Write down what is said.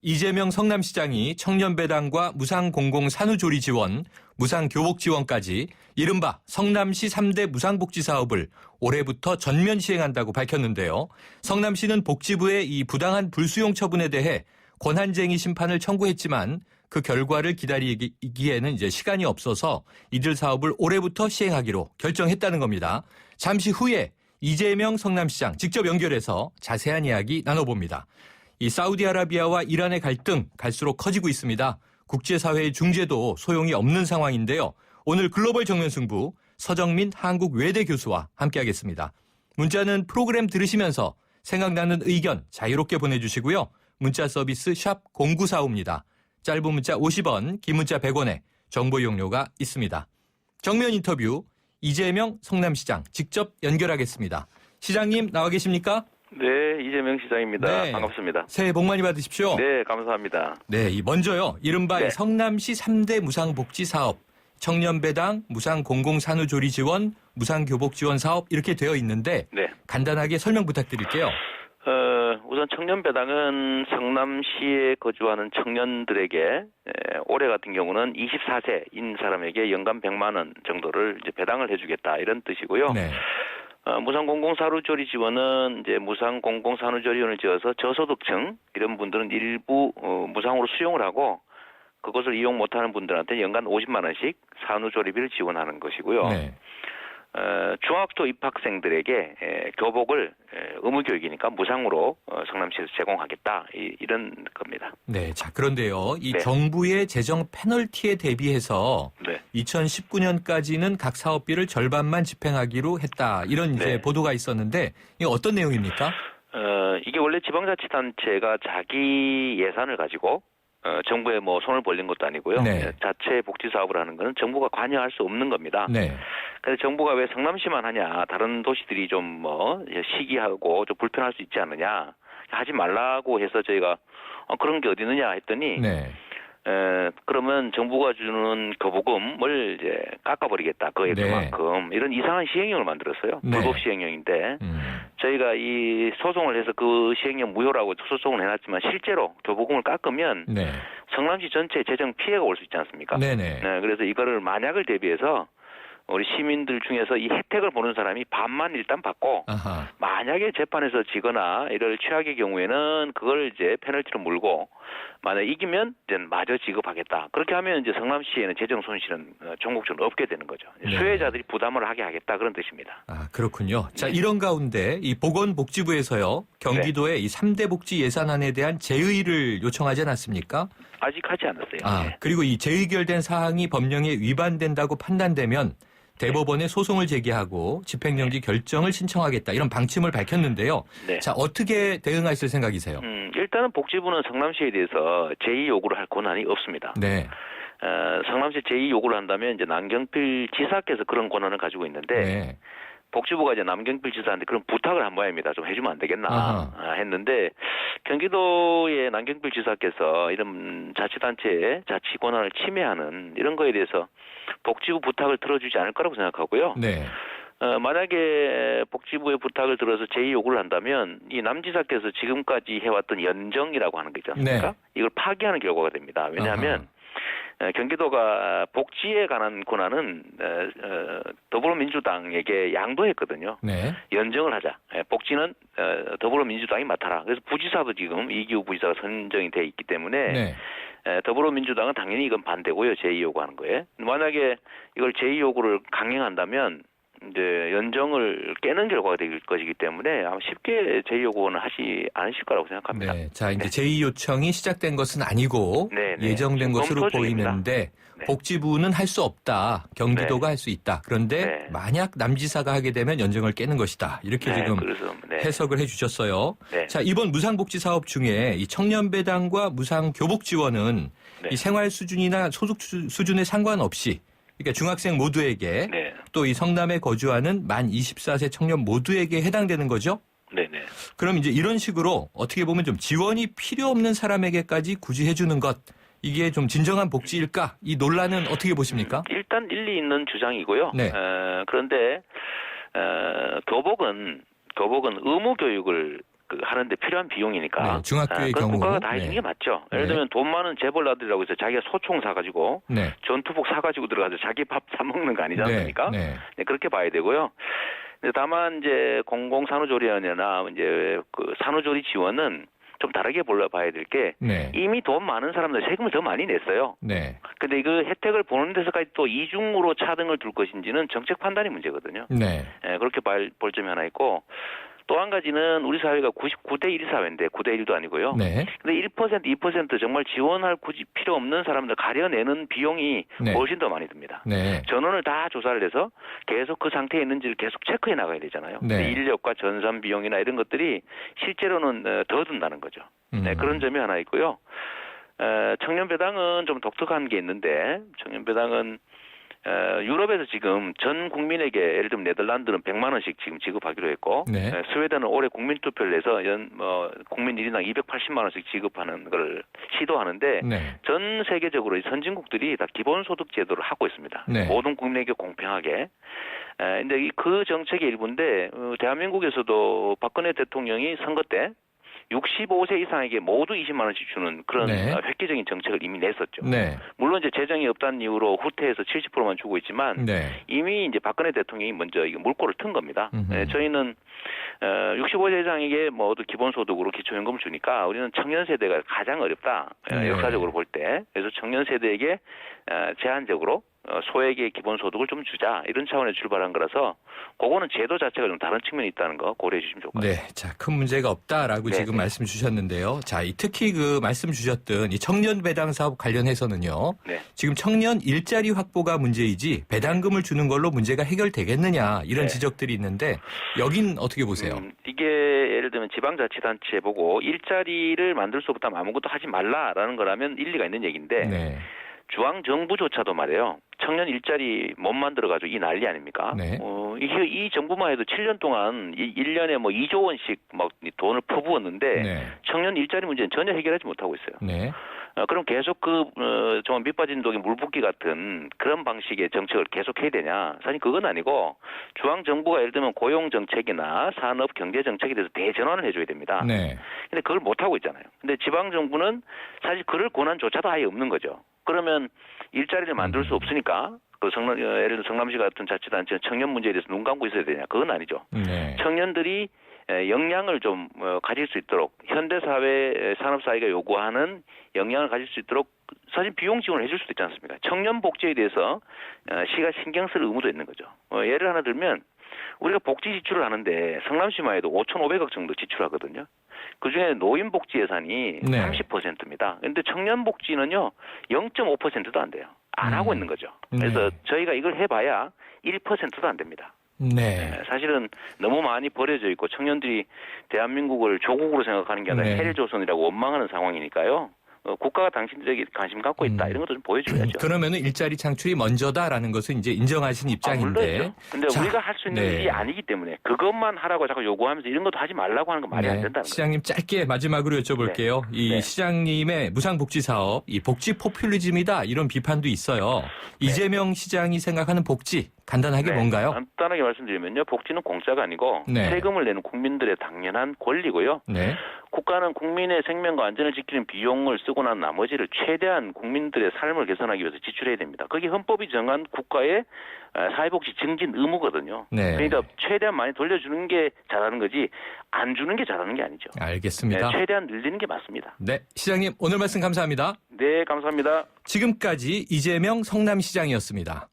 이재명 성남시장이 청년배당과 무상공공산후조리 지원, 무상교복 지원까지 이른바 성남시 3대 무상복지 사업을 올해부터 전면 시행한다고 밝혔는데요. 성남시는 복지부의 이 부당한 불수용 처분에 대해 권한쟁의 심판을 청구했지만 그 결과를 기다리기에는 이제 시간이 없어서 이들 사업을 올해부터 시행하기로 결정했다는 겁니다. 잠시 후에 이재명 성남시장 직접 연결해서 자세한 이야기 나눠봅니다. 이 사우디아라비아와 이란의 갈등 갈수록 커지고 있습니다. 국제사회의 중재도 소용이 없는 상황인데요. 오늘 글로벌 정면 승부 서정민 한국외대 교수와 함께하겠습니다. 문자는 프로그램 들으시면서 생각나는 의견 자유롭게 보내주시고요. 문자 서비스 샵 0945입니다. 짧은 문자 50원, 긴 문자 100원에 정보 이용료가 있습니다. 정면 인터뷰 이재명 성남시장 직접 연결하겠습니다. 시장님 나와 계십니까? 네, 이재명 시장입니다. 네. 반갑습니다. 새해 복 많이 받으십시오. 네, 감사합니다. 네, 먼저요. 이른바 네. 성남시 3대 무상복지 사업, 청년배당, 무상공공산후조리 지원, 무상교복 지원 사업 이렇게 되어 있는데 네. 간단하게 설명 부탁드릴게요. 우선 청년배당은 성남시에 거주하는 청년들에게 올해 같은 경우는 24세인 사람에게 연간 100만 원 정도를 이제 배당을 해주겠다 이런 뜻이고요. 네. 무상공공산후조리 지원은 이제 무상공공산후조리원을 지어서 저소득층 이런 분들은 일부 무상으로 수용을 하고 그것을 이용 못하는 분들한테 연간 50만 원씩 산후조리비를 지원하는 것이고요. 네. 중학교 입학생들에게 교복을 의무교육이니까 무상으로 성남시에서 제공하겠다 이런 겁니다. 네, 자 그런데요, 이 네. 정부의 재정 페널티에 대비해서 네. 2019년까지는 각 사업비를 절반만 집행하기로 했다 이런 이제 네. 보도가 있었는데 이게 어떤 내용입니까? 이게 원래 지방자치단체가 자기 예산을 가지고 정부에 뭐 손을 벌린 것도 아니고요. 네. 자체 복지 사업을 하는 것은 정부가 관여할 수 없는 겁니다. 네. 그래서 정부가 왜 성남시만 하냐, 다른 도시들이 좀 뭐 시기하고 좀 불편할 수 있지 않느냐, 하지 말라고 해서 저희가 그런 게 어디 있느냐 했더니 네. 그러면 정부가 주는 교부금을 이제 깎아버리겠다. 그 액수만큼. 이런 이상한 시행령을 만들었어요. 네. 불법 시행령인데 저희가 이 소송을 해서 그 시행령 무효라고 소송을 해놨지만 실제로 교부금을 깎으면 네. 성남시 전체에 재정 피해가 올 수 있지 않습니까? 네네. 네, 그래서 이거를 만약을 대비해서 우리 시민들 중에서 이 혜택을 보는 사람이 반만 일단 받고 아하. 만약에 재판에서 지거나 이럴 최악의 경우에는 그걸 이제 페널티로 물고 만약 이기면 이제 마저 지급하겠다. 그렇게 하면 이제 성남시에는 재정 손실은 전국적으로 없게 되는 거죠. 네. 수혜자들이 부담을 하게 하겠다 그런 뜻입니다. 아, 그렇군요. 자, 네. 이런 가운데 이 보건복지부에서요. 경기도의 이 3대 복지 예산안에 대한 재의를 요청하지 않았습니까? 아직 하지 않았어요. 아, 네. 그리고 이 재의결된 사항이 법령에 위반된다고 판단되면 대법원에 소송을 제기하고 집행정지 결정을 신청하겠다 이런 방침을 밝혔는데요. 네. 자, 어떻게 대응하실 생각이세요? 일단은 복지부는 성남시에 대해서 제의 요구를 할 권한이 없습니다. 네. 성남시 제의 요구를 한다면 이제 남경필 지사께서 그런 권한을 가지고 있는데 네. 복지부가 이제 남경필 지사한테 그런 부탁을 한 모양입니다. 좀 해주면 안 되겠나 했는데 경기도의 남경필 지사께서 이런 자치단체의 자치 권한을 침해하는 이런 거에 대해서 복지부 부탁을 들어주지 않을 거라고 생각하고요. 네. 만약에 복지부의 부탁을 들어서 제의 요구를 한다면 이 남 지사께서 지금까지 해왔던 연정이라고 하는 게 있지 않습니까? 네. 이걸 파기하는 결과가 됩니다. 왜냐하면 경기도가 복지에 관한 권한은 더불어민주당에게 양도했거든요. 네. 연정을 하자. 복지는 더불어민주당이 맡아라. 그래서 부지사도 지금 이기우 부지사가 선정이 돼 있기 때문에 네. 더불어민주당은 당연히 이건 반대고요. 제의 요구하는 거에. 만약에 이걸 제의 요구를 강행한다면 이제 연정을 깨는 결과가 될 것이기 때문에 아마 쉽게 제의 요구는 하지 않으실 거라고 생각합니다. 네. 자, 이제 제의 요청이 시작된 것은 아니고 네, 네. 예정된 것으로 검토 중입니다. 보이는데 네. 복지부는 할 수 없다. 경기도가 할 수 있다. 그런데 네. 만약 남지사가 하게 되면 연정을 깨는 것이다. 이렇게 네, 지금 그래서, 네. 해석을 해주셨어요. 네. 자, 이번 무상복지 사업 중에 이 청년배당과 무상교복 지원은 네. 이 생활 수준이나 소득 수준에 상관없이 그러니까 중학생 모두에게 네. 또 이 성남에 거주하는 만 24세 청년 모두에게 해당되는 거죠? 네네. 그럼 이제 이런 식으로 어떻게 보면 좀 지원이 필요 없는 사람에게까지 굳이 해주는 것 이게 좀 진정한 복지일까? 이 논란은 어떻게 보십니까? 일단 일리 있는 주장이고요. 네. 그런데 교복은 의무 교육을 하는데 필요한 비용이니까. 네, 중학교의 그건 경우. 국가가 다 해주는 네. 게 맞죠. 예를 네. 들면 돈 많은 재벌나들이라고 해서 자기가 소총 사가지고 네. 전투복 사가지고 들어가서 자기 밥 사 먹는 거 아니지 않습니까? 네. 네, 그렇게 봐야 되고요. 다만 이제 공공산후조리원이나 이제 그 산후조리 지원은 좀 다르게 봐야 될 게 네. 이미 돈 많은 사람들 세금을 더 많이 냈어요. 네. 근데 그 혜택을 보는 데서까지 또 이중으로 차등을 둘 것인지는 정책 판단이 문제거든요. 네. 예, 그렇게 볼 점이 하나 있고 또 한 가지는 우리 사회가 99대 1 사회인데 9대 1도 아니고요. 네. 근데 1%, 2% 정말 지원할 굳이 필요 없는 사람들 가려내는 비용이 네. 훨씬 더 많이 듭니다. 네. 전원을 다 조사를 해서 계속 그 상태에 있는지를 계속 체크해 나가야 되잖아요. 네. 인력과 전산 비용이나 이런 것들이 실제로는 더 든다는 거죠. 네, 그런 점이 하나 있고요. 청년배당은 좀 독특한 게 있는데 청년배당은 유럽에서 지금 전 국민에게 예를 들면 네덜란드는 100만 원씩 지금 지급하기로 했고 네. 스웨덴은 올해 국민투표를 해서 국민 1인당 280만 원씩 지급하는 걸 시도하는데 네. 전 세계적으로 이 선진국들이 다 기본소득 제도를 하고 있습니다. 네. 모든 국민에게 공평하게. 근데 그 정책의 일부인데 대한민국에서도 박근혜 대통령이 선거 때 65세 이상에게 모두 20만 원씩 주는 그런 네. 획기적인 정책을 이미 냈었죠. 네. 물론 이제 재정이 없다는 이유로 후퇴해서 70%만 주고 있지만 네. 이미 이제 박근혜 대통령이 먼저 이거 물꼬를 튼 겁니다. 음흠. 저희는 65세 이상에게 모두 기본소득으로 기초연금을 주니까 우리는 청년 세대가 가장 어렵다. 네. 역사적으로 볼 때. 그래서 청년 세대에게 제한적으로 소액의 기본소득을 좀 주자 이런 차원에서 출발한 거라서 그거는 제도 자체가 좀 다른 측면이 있다는 거 고려해 주시면 좋을 것 같습니다. 네. 자, 큰 문제가 없다라고 네, 지금 네. 말씀 주셨는데요. 자, 특히 그 말씀 주셨던 이 청년 배당 사업 관련해서는요. 네. 지금 청년 일자리 확보가 문제이지 배당금을 주는 걸로 문제가 해결되겠느냐 이런 네. 지적들이 있는데 여긴 어떻게 보세요? 이게 예를 들면 지방자치단체 보고 일자리를 만들 수 없다면 아무것도 하지 말라라는 거라면 일리가 있는 얘기인데 네. 중앙정부조차도 말이에요. 청년 일자리 못 만들어가지고 이 난리 아닙니까? 네. 이 정부만 해도 7년 동안 1년에 뭐 2조 원씩 막 돈을 퍼부었는데 네. 청년 일자리 문제는 전혀 해결하지 못하고 있어요. 네. 그럼 계속 정말 밑빠진 독에 물 붓기 같은 그런 방식의 정책을 계속 해야 되냐? 사실 그건 아니고 중앙정부가 예를 들면 고용정책이나 산업 경제정책에 대해서 대전환을 해줘야 됩니다. 네. 근데 그걸 못하고 있잖아요. 근데 지방정부는 사실 그럴 권한조차도 아예 없는 거죠. 그러면 일자리를 만들 수 없으니까 예를 들어 성남시 같은 자치단체는 청년 문제에 대해서 눈 감고 있어야 되냐? 그건 아니죠. 네. 청년들이 역량을 좀 가질 수 있도록 현대사회 산업사회가 요구하는 역량을 가질 수 있도록 사실 비용 지원을 해줄 수도 있지 않습니까? 청년 복지에 대해서 시가 신경 쓸 의무도 있는 거죠. 예를 하나 들면 우리가 복지 지출을 하는데 성남시만 해도 5,500억 정도 지출하거든요. 그중에 노인복지 예산이 네. 30%입니다. 그런데 청년복지는요 0.5%도 안 돼요. 안 하고 있는 거죠. 그래서 네. 저희가 이걸 해봐야 1%도 안 됩니다. 네. 사실은 너무 많이 버려져 있고 청년들이 대한민국을 조국으로 생각하는 게 아니라 네. 헬조선이라고 원망하는 상황이니까요. 국가가 당신들에게 관심 갖고 있다 이런 것도 좀 보여줘야죠. 그러면은 일자리 창출이 먼저다라는 것을 이제 인정하신 입장인데. 물론이죠. 근데 자, 우리가 할 수 있는 네. 일이 아니기 때문에 그것만 하라고 자꾸 요구하면서 이런 것도 하지 말라고 하는 건 말이 안 된다는 거예요. 시장님 짧게 마지막으로 여쭤볼게요. 이 네. 시장님의 무상복지 사업, 이 복지 포퓰리즘이다 이런 비판도 있어요. 이재명 시장이 생각하는 복지 간단하게 뭔가요? 간단하게 말씀드리면요. 복지는 공짜가 아니고 네. 세금을 내는 국민들의 당연한 권리고요. 네. 국가는 국민의 생명과 안전을 지키는 비용을 쓰고 난 나머지를 최대한 국민들의 삶을 개선하기 위해서 지출해야 됩니다. 그게 헌법이 정한 국가의 사회복지 증진 의무거든요. 네. 그러니까 최대한 많이 돌려주는 게 잘하는 거지 안 주는 게 잘하는 게 아니죠. 알겠습니다. 최대한 늘리는 게 맞습니다. 네, 시장님 오늘 말씀 감사합니다. 네, 감사합니다. 지금까지 이재명 성남시장이었습니다.